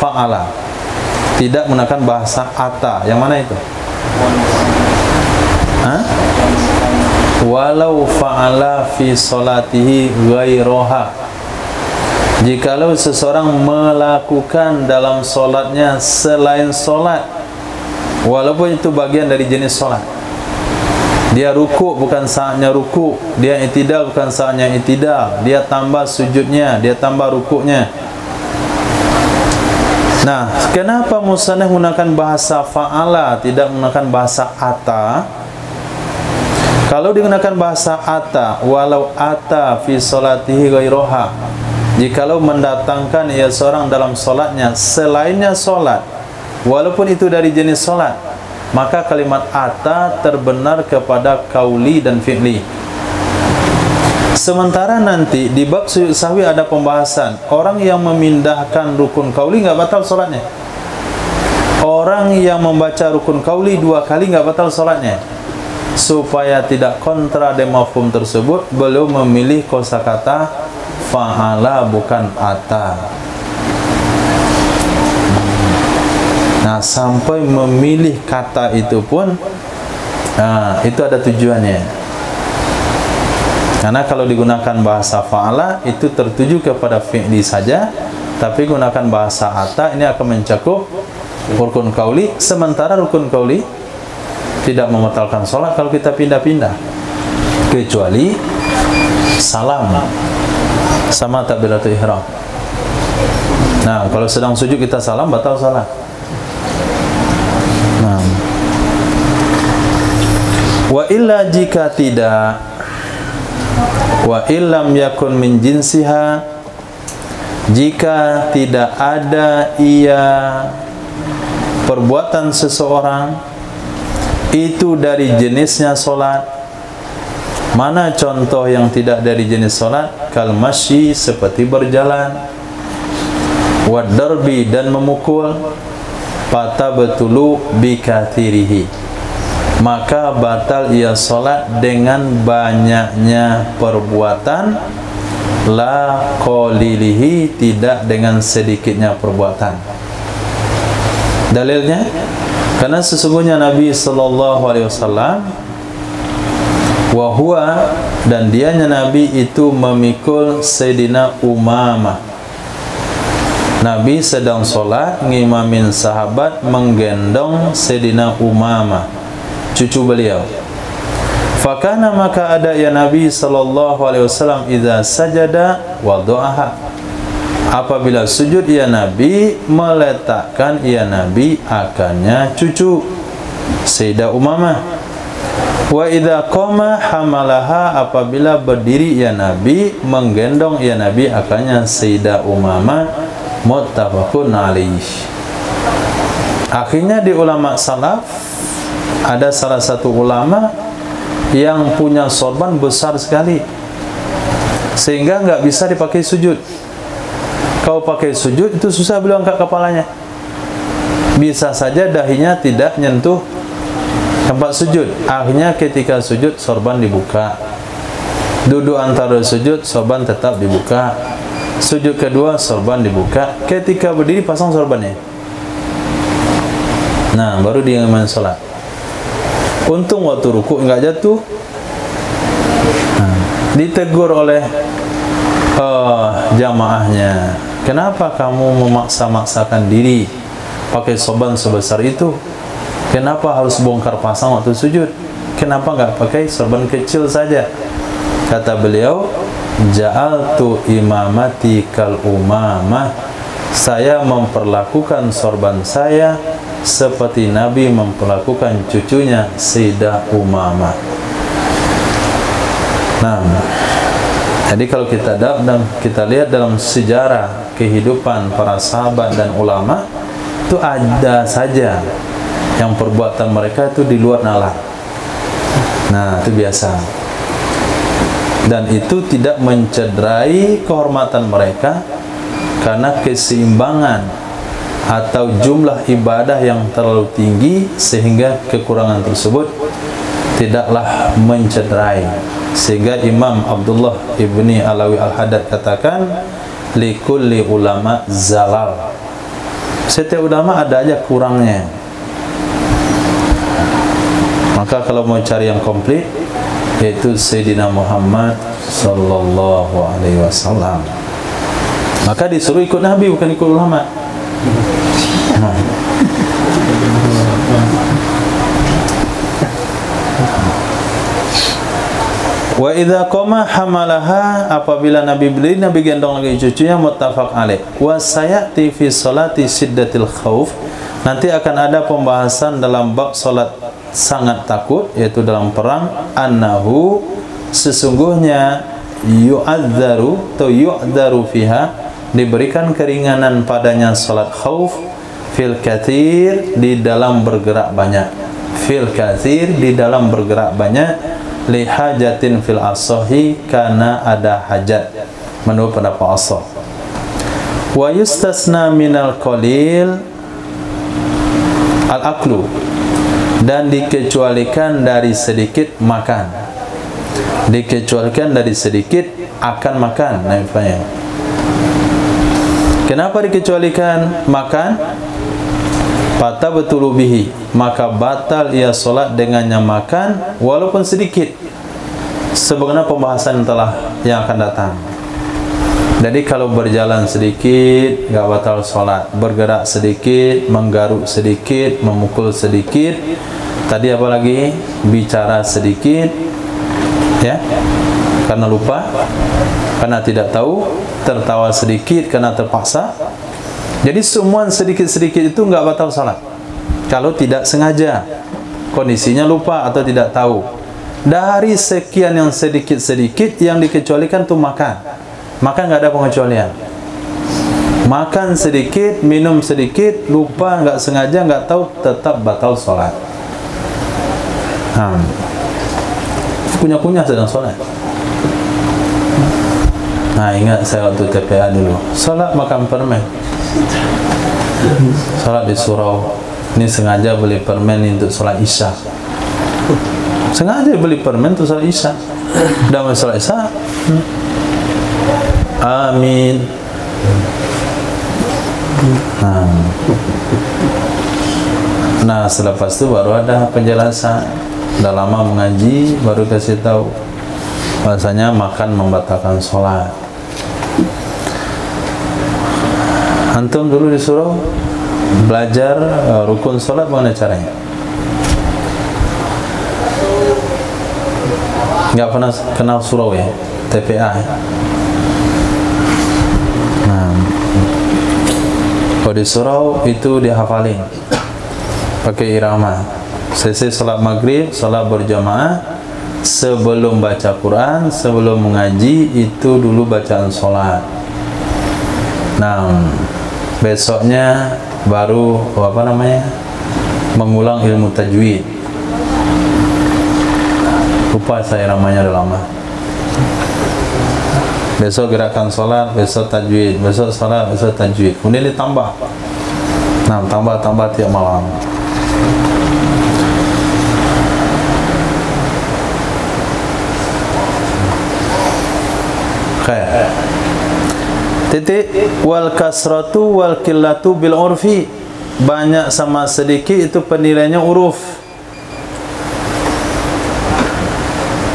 fa'ala, tidak menggunakan bahasa ata. Yang mana itu? Hah? Walau fa'ala fi salatihi ghairaha, jikalau seseorang melakukan dalam solatnya selain solat, walaupun itu bagian dari jenis solat. Dia ruku bukan saatnya ruku, dia i'tidal bukan saatnya i'tidal, dia tambah sujudnya, dia tambah rukuknya. Nah, kenapa musannaf menggunakan bahasa fa'ala, tidak menggunakan bahasa ata? Kalau digunakan bahasa ata, walau ata fi salatihi ghairaha, jikalau mendatangkan ia seorang dalam solatnya selainnya solat, walaupun itu dari jenis solat, maka kalimat ata terbenar kepada qauli dan fi'li. Sementara nanti di bab sujud sahwi ada pembahasan, orang yang memindahkan rukun qauli nggak batal solatnya. Orang yang membaca rukun qauli 2 kali nggak batal solatnya. Supaya tidak kontra dengan mafhum tersebut, beliau memilih kosakata fa'ala bukan ata. Nah, sampai memilih kata itu pun, nah, itu ada tujuannya. Karena kalau digunakan bahasa fa'ala, itu tertuju kepada fi'li saja, tapi gunakan bahasa ata, ini akan mencakup rukun qauli. Sementara rukun qauli tidak membatalkan sholat kalau kita pindah-pindah, kecuali salam sama takbiratul ihram. Nah, kalau sedang sujud kita salam, batal sholat. Nah, wa illa, jika tidak, wa illam yakun min jinsiha, jika tidak ada ia perbuatan seseorang itu dari jenisnya solat. Mana contoh yang tidak dari jenis solat? Kal masyi, seperti berjalan, wad darbi, dan memukul, fatabtulu bikathirihi, maka batal ia solat dengan banyaknya perbuatan, la qalilihi, tidak dengan sedikitnya perbuatan. Dalilnya, karena sesungguhnya Nabi sallallahu alaihi wasallam wa huwa, dan dianya Nabi itu memikul Sayyidina Umamah. Nabi sedang sholat, ngimamin sahabat, menggendong Sayyidina Umamah, cucu beliau. Fakana, maka ada ya Nabi sallallahu alaihi wasallam idza sajada wada'aha, apabila sujud ia Nabi meletakkan ia Nabi akannya cucu Sayyidah Umamah. Wa idza qama hamalaha, apabila berdiri ia Nabi menggendong ia Nabi akannya Sayyidah Umamah. Muttafaqun alaih. Akhirnya di ulama salaf ada salah satu ulama yang punya sorban besar sekali. sehingga nggak bisa dipakai sujud. Kalau pakai sujud itu susah beliau angkat kepalanya. Bisa saja dahinya tidak nyentuh tempat sujud. Akhirnya ketika sujud sorban dibuka. Duduk antara sujud sorban tetap dibuka. Sujud kedua sorban dibuka. Ketika berdiri pasang sorbannya. Nah, baru dia main sholat. Untung waktu ruku enggak jatuh. Ditegur oleh jamaahnya, kenapa kamu memaksa-maksakan diri pakai sorban sebesar itu? Kenapa harus bongkar pasang waktu sujud? Kenapa enggak pakai sorban kecil saja? Kata beliau, ja'altu imamati kal umamah, saya memperlakukan sorban saya seperti Nabi memperlakukan cucunya Sayyidah Umamah. Nah, jadi kalau kita lihat dalam sejarah kehidupan para sahabat dan ulama, itu ada saja yang perbuatan mereka itu di luar nalar. Nah, itu biasa. Dan itu tidak mencederai kehormatan mereka karena keseimbangan atau jumlah ibadah yang terlalu tinggi sehingga kekurangan tersebut tidaklah mencederai. Sehingga Imam Abdullah ibni Alawi Al-Haddad katakan, likulli ulama zalal, setiap ulama ada aja kurangnya. Maka kalau mau cari yang komplit, yaitu Sayyidina Muhammad sallallahu alaihi wasallam, maka disuruh ikut Nabi, bukan ikut ulama. Wa idza qama hamalaha, apabila Nabi berdiri Nabi gendong lagi cucunya, muttafaq alaih. Wa sayati fi salati siddatil khauf, nanti akan ada pembahasan dalam bab salat sangat takut, yaitu dalam perang, annahu, sesungguhnya yu'adzaru atau yu'adzaru fiha, diberikan keringanan padanya salat khauf, fil katsir, di dalam bergerak banyak, fil katsir, di dalam bergerak banyak, li hajatin fil asahi, karena ada hajat menurut pendapat asah. Wa yustasna minal qalil al aklu, dan dikecualikan dari sedikit makan, dikecualikan dari sedikit akan makan. Namanya kenapa dikecualikan makan? Fata betulu bihi, maka batal ia solat dengannya makan walaupun sedikit, sebagaimana pembahasan yang akan datang. Jadi kalau berjalan sedikit enggak batal solat, bergerak sedikit, menggaruk sedikit, memukul sedikit, tadi apa lagi, bicara sedikit, ya, karena lupa, karena tidak tahu, tertawa sedikit karena terpaksa. Jadi semua sedikit-sedikit itu enggak batal salat kalau tidak sengaja, kondisinya lupa atau tidak tahu. Dari sekian yang sedikit-sedikit yang dikecualikan itu makan. Makan enggak ada pengecualian. Makan sedikit, minum sedikit, lupa, enggak sengaja, enggak tahu, tetap batal salat. Kunyah-kunyah sedang salat. Nah, ingat saya waktu TPA dulu, salat makan permen. Salat di surau, ini sengaja beli permen untuk salat isya. Sengaja beli permen untuk salat isya. Dan salat isya, amin. Nah, selepas itu baru ada penjelasan. Udah lama mengaji, baru kasih tahu bahasanya makan membatalkan sholat. Antum dulu disuruh belajar rukun sholat, bagaimana caranya? Nggak pernah kenal surau ya, TPA. Nah, kalau di surau itu dihafalin pakai irama. Selesai sholat maghrib, sholat berjamaah, sebelum baca Quran, sebelum mengaji, itu dulu bacaan sholat. Nah, besoknya baru mengulang ilmu tajwid. Lupa saya namanya, udah lama. besok gerakan sholat, besok tajwid, besok sholat, besok tajwid, kemudian ditambah. Nah, tambah tiap malam. Khair. Titik wal kasratu wal qillatu bil urfi. Banyak sama sedikit itu penilaiannya uruf.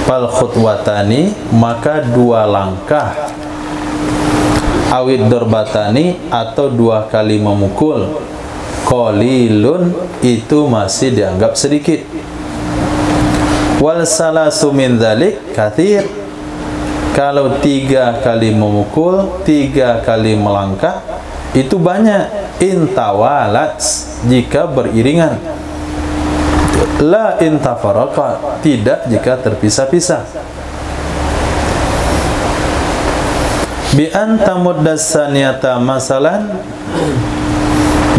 Fal khutwatani, maka 2 langkah. Awid dorbatani, atau 2 kali memukul. Qalilun, itu masih dianggap sedikit. Wal salasu min dzalik katsir. Kalau 3 kali memukul, 3 kali melangkah, itu banyak. Intawalat, jika beriringan. La intafaraqat, tidak jika terpisah-pisah. Bi an tamuddas saniyata masalan,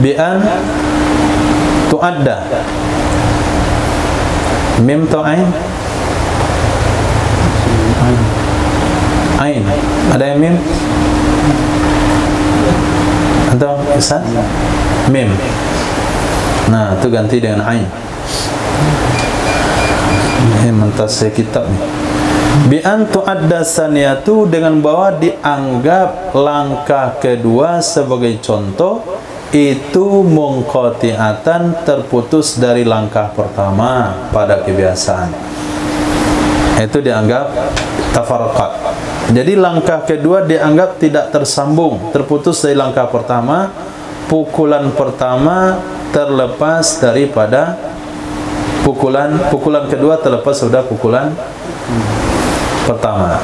bi an tuadda. Mim to ain? Ain. Ada yang mim? Atau isan? Mim. Nah, itu ganti dengan ain. Ini mentasih kitab nih. Bi an tuadda saniyatu, dengan bahwa dianggap langkah kedua sebagai contoh itu munqati'atan, terputus dari langkah pertama pada kebiasaan. Itu dianggap tafarraqat. Jadi langkah kedua dianggap tidak tersambung, terputus dari langkah pertama. Pukulan pertama terlepas daripada pukulan kedua terlepas sudah pukulan pertama.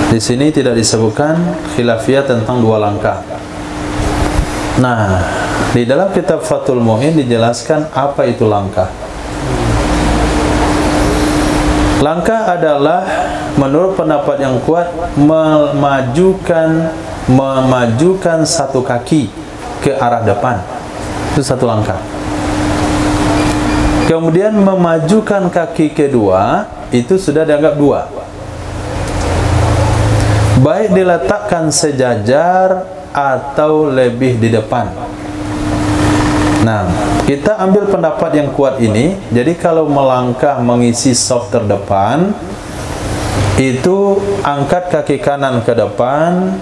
Di sini tidak disebutkan khilafiyah tentang 2 langkah. Nah, di dalam kitab Fathul Mu'in dijelaskan apa itu langkah. Langkah adalah menurut pendapat yang kuat memajukan satu kaki ke arah depan. Itu satu langkah. Kemudian memajukan kaki kedua, itu sudah dianggap 2. Baik diletakkan sejajar atau lebih di depan. Nah, kita ambil pendapat yang kuat ini. Jadi kalau melangkah mengisi shaf terdepan, itu angkat kaki kanan ke depan,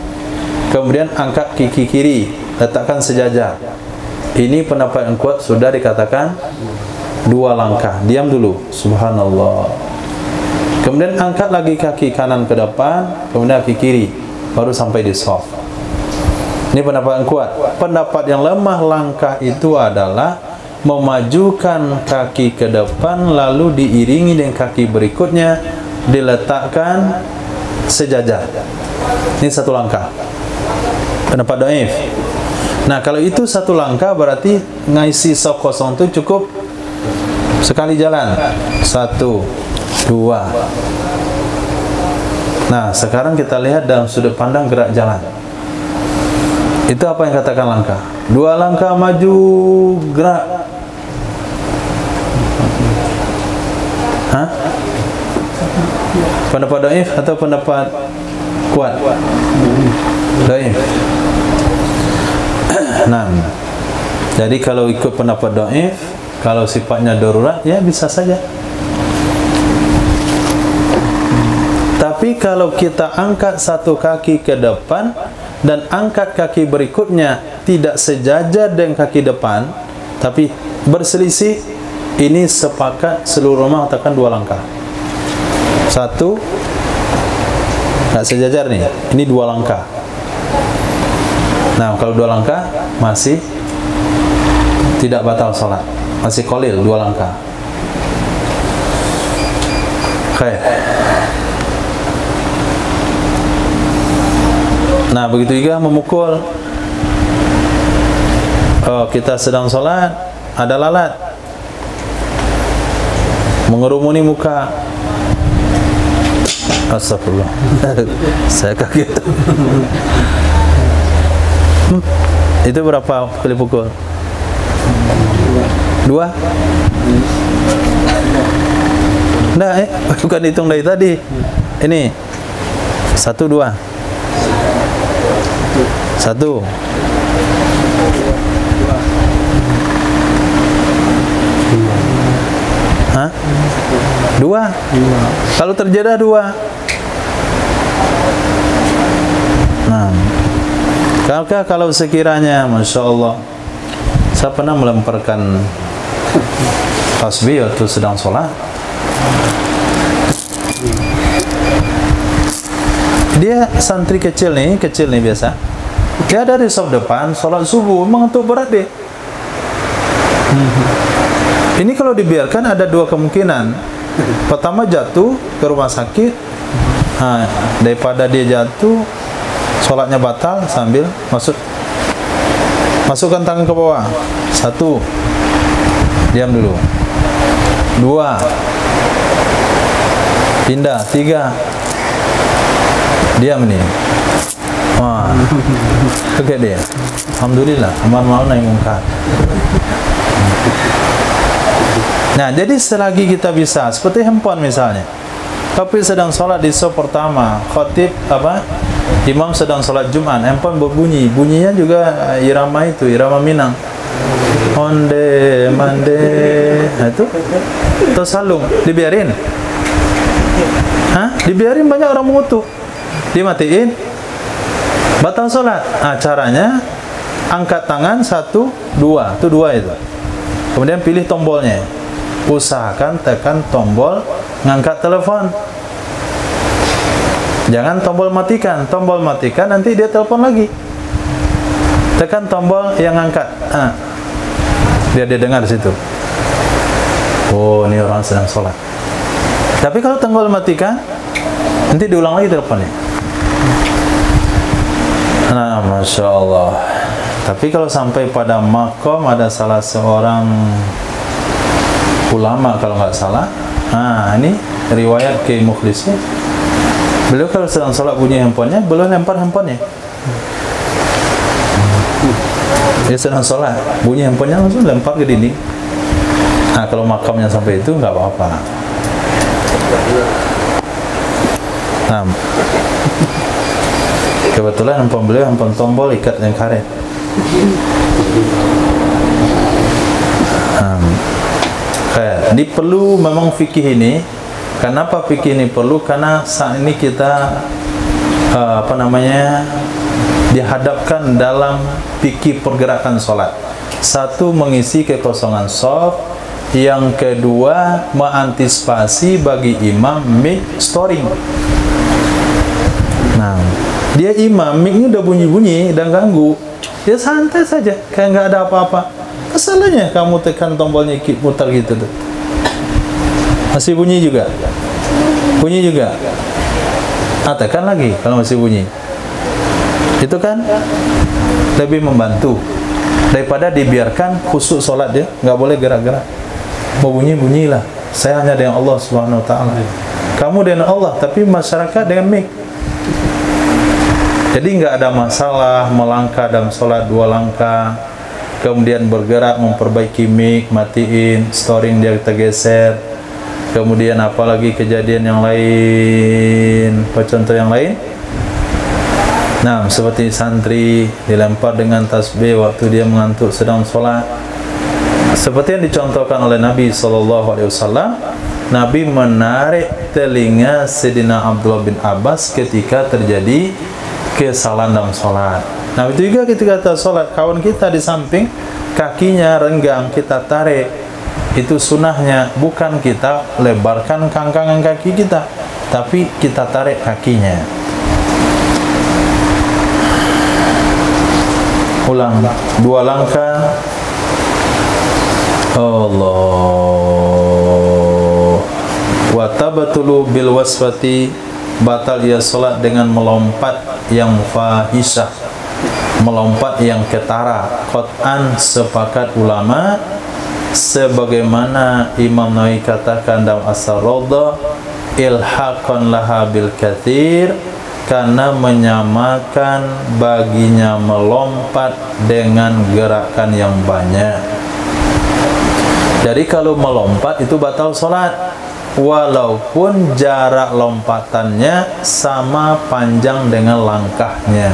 kemudian angkat kaki kiri, letakkan sejajar. Ini pendapat yang kuat, sudah dikatakan 2 langkah. Diam dulu, subhanallah. Kemudian angkat lagi kaki kanan ke depan, kemudian kaki kiri, baru sampai di shaf. Ini pendapat yang kuat. Pendapat yang lemah, langkah itu adalah memajukan kaki ke depan, lalu diiringi dengan kaki berikutnya, diletakkan sejajar. Ini satu langkah. Pendapat dhaif. Nah, kalau itu satu langkah, berarti ngisi shaf kosong itu cukup sekali jalan. 1, 2. Nah, sekarang kita lihat dalam sudut pandang gerak jalan. Itu apa yang katakan langkah? 2 langkah maju, gerak. Hah? Pendapat dhaif atau pendapat kuat? Dhaif. Nah, jadi kalau ikut pendapat dhaif, kalau sifatnya darurat, ya bisa saja. Tapi kalau kita angkat satu kaki ke depan dan angkat kaki berikutnya tidak sejajar dengan kaki depan, tapi berselisih, ini sepakat seluruh ulama katakan 2 langkah. 1 nggak sejajar nih, ini 2 langkah. Nah, kalau 2 langkah masih tidak batal sholat, masih qalil 2 langkah. Khair. Nah, begitu juga memukul. Oh, kita sedang sholat, ada lalat mengerumuni muka. Astagfirullah. Saya kaget. Itu berapa kali pukul? 2? Nah, Bukan hitung dari tadi. Ini 1, 2. 1. Hah? 2. Kalau terjadi 2. Nah, kalau sekiranya, Masya Allah, saya pernah melemparkan tasbih waktu sedang sholat. Dia santri kecil nih biasa. Dia ada di saf depan, sholat subuh, memang itu berat deh. Ini kalau dibiarkan ada 2 kemungkinan. Pertama, jatuh ke rumah sakit. Nah, daripada dia jatuh, sholatnya batal, sambil masukkan tangan ke bawah. 1, diam dulu. 2, pindah. 3, diam nih. Wah, oke dia. Alhamdulillah, amar ma'ruf nahi munkar. Nah, jadi selagi kita bisa, seperti handphone misalnya. Tapi sedang sholat di saf pertama, khatib imam sedang sholat Jumat, handphone berbunyi. Bunyinya juga irama itu, irama Minang. Onde mande. Nah, itu tersalung, dibiarin. Hah? Dibiarin, banyak orang mengutuk. Dimatiin, batal sholat. Nah, caranya angkat tangan 1, 2, itu 2 itu. Kemudian pilih tombolnya. Usahakan tekan tombol ngangkat telepon. Jangan tombol matikan. Tombol matikan nanti dia telepon lagi. Tekan tombol yang ngangkat. Biar dia dengar di situ. Oh, ini orang sedang sholat. Tapi kalau tombol matikan, nanti diulang lagi teleponnya. Nah, Masya Allah. Tapi kalau sampai pada makom ada salah seorang ulama kalau nggak salah, ini riwayat Kiai Mukhlisi, beliau kalau sedang sholat bunyi handphonenya, beliau lempar handphonenya. Dia sedang sholat, bunyi handphonenya langsung lempar ke dinding. Nah, kalau makamnya sampai itu nggak apa-apa. Nah, kebetulan handphone beliau handphone tombol ikat yang karet. Ini perlu memang fikih ini. Kenapa fikih ini perlu? Karena saat ini kita dihadapkan dalam fikih pergerakan sholat. 1, mengisi kekosongan shaf. Yang kedua, mengantisipasi bagi imam mic storing. Nah, dia imam, mic-nya udah bunyi-bunyi dan ganggu. Dia santai saja, kayak nggak ada apa-apa. Masalahnya kamu tekan tombolnya putar gitu tuh. Masih bunyi juga. Bunyi juga. Tekan lagi kalau masih bunyi. Itu kan lebih membantu daripada dibiarkan khusyuk sholat dia, nggak boleh gerak-gerak. Mau bunyi-bunyilah. Saya hanya dengan Allah Subhanahu wa taala. Kamu dengan Allah, tapi masyarakat dengan mic. Jadi nggak ada masalah melangkah dalam sholat 2 langkah, kemudian bergerak memperbaiki mic, matiin, storing dia tergeser, kemudian apalagi kejadian yang lain, contoh yang lain. Nah, seperti santri dilempar dengan tasbih waktu dia mengantuk sedang sholat. Seperti yang dicontohkan oleh Nabi SAW, Nabi menarik telinga Sayyidina Abdullah bin Abbas ketika terjadi kesalahan dalam sholat. Nah, itu juga ketika kita sholat, kawan kita di samping, kakinya renggang, kita tarik. Itu sunnahnya, bukan kita lebarkan kangkangan kaki kita, tapi kita tarik kakinya. Ulang 2 langkah. Allah. Wa tabatulu bil wasfati, batal ia sholat dengan melompat yang fahisyah, melompat yang ketara. Qat'an, sepakat ulama, sebagaimana Imam Nawawi katakan dalam As-Rawdah, ilhaqan laha bil kathir, karena menyamakan baginya melompat dengan gerakan yang banyak. Jadi kalau melompat itu batal sholat. walaupun jarak lompatannya sama panjang dengan langkahnya.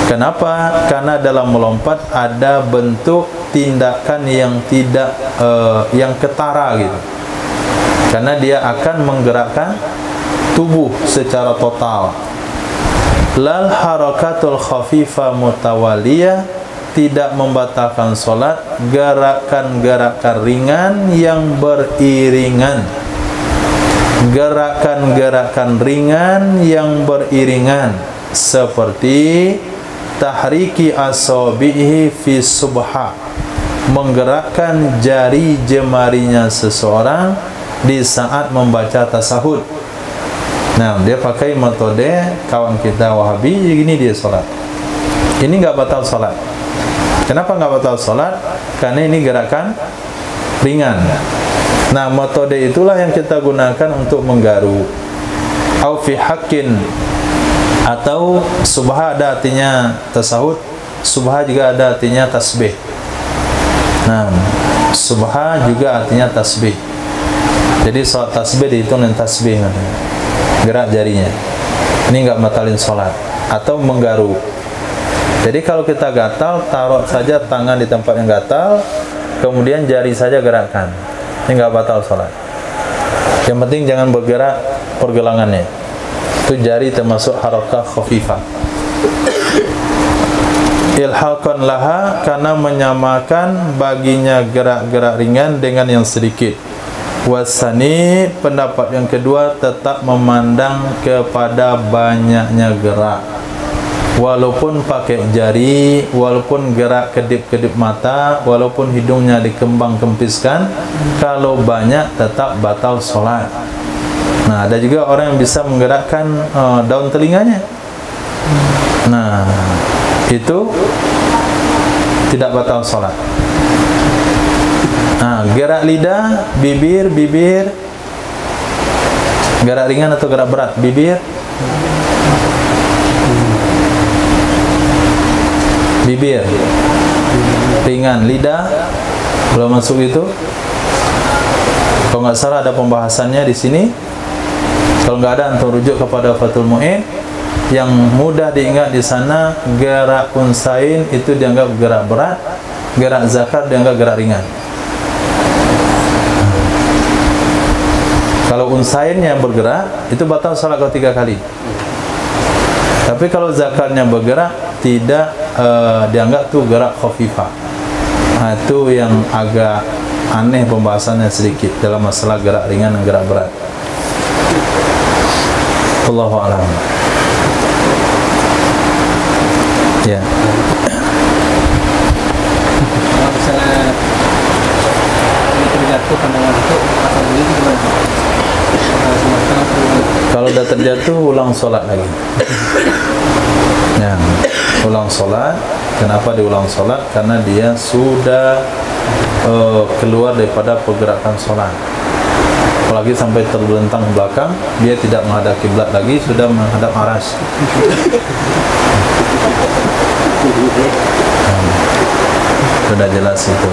Kenapa? Karena dalam melompat ada bentuk tindakan yang tidak yang ketara gitu. Karena dia akan menggerakkan tubuh secara total. Lal harakatul khafifah mutawaliyah, tidak membatalkan solat gerakan-gerakan ringan yang beriringan. Gerakan-gerakan ringan yang beriringan seperti tahriki asabihi fi subha, menggerakkan jari jemarinya seseorang di saat membaca tasahud. Nah, dia pakai metode kawan kita Wahabi, gini dia solat. Ini nggak batal solat. Kenapa nggak batal solat? Karena ini gerakan ringan. Nah, metode itulah yang kita gunakan untuk menggaru. Au fi haqqin, atau subha ada artinya tasahud, subha juga ada artinya tasbih. Nah, subha juga artinya tasbih. Jadi solat tasbih dihitung dengan tasbih, gerak jarinya. Ini enggak batalin solat. Atau menggaru. Jadi kalau kita gatal, taruh saja tangan di tempat yang gatal, kemudian jari saja gerakan. Ini enggak batal solat. Yang penting jangan bergerak pergelangannya. Itu jari termasuk harakah khafifah. Ilhaqan laha, karena menyamakan baginya gerak-gerak ringan dengan yang sedikit. Wasani, pendapat yang kedua, tetap memandang kepada banyaknya gerak. Walaupun pakai jari, walaupun gerak kedip-kedip mata, walaupun hidungnya dikembang kempiskan, kalau banyak tetap batal solat. Nah, ada juga orang yang bisa menggerakkan daun telinganya. Nah, itu tidak batal solat. Nah, gerak lidah, bibir, gerak ringan atau gerak berat? Bibir, ringan. Lidah belum masuk itu. Kalau nggak salah ada pembahasannya di sini. Kalau nggak ada, antum rujuk kepada Fathul Mu'in. Yang mudah diingat di sana, gerak unsain itu dianggap gerak berat, gerak zakar dianggap gerak ringan. Kalau unsain yang bergerak itu batal salat kalau 3 kali. Tapi kalau zakarnya bergerak, tidak dianggap tu gerak khafifah. Nah, itu yang agak aneh pembahasannya sedikit dalam masalah gerak ringan dan gerak berat. Allahu a'lam. Ya. Kalau misalnya ini terjatuh pandangan itu asal begitu gimana? Kalau sudah terjatuh, ulang solat lagi. Ya, ulang solat. Kenapa diulang solat? Karena dia sudah keluar daripada pergerakan solat. Apalagi sampai terbelentang belakang, dia tidak menghadap kiblat lagi, sudah menghadap aras. Sudah jelas itu.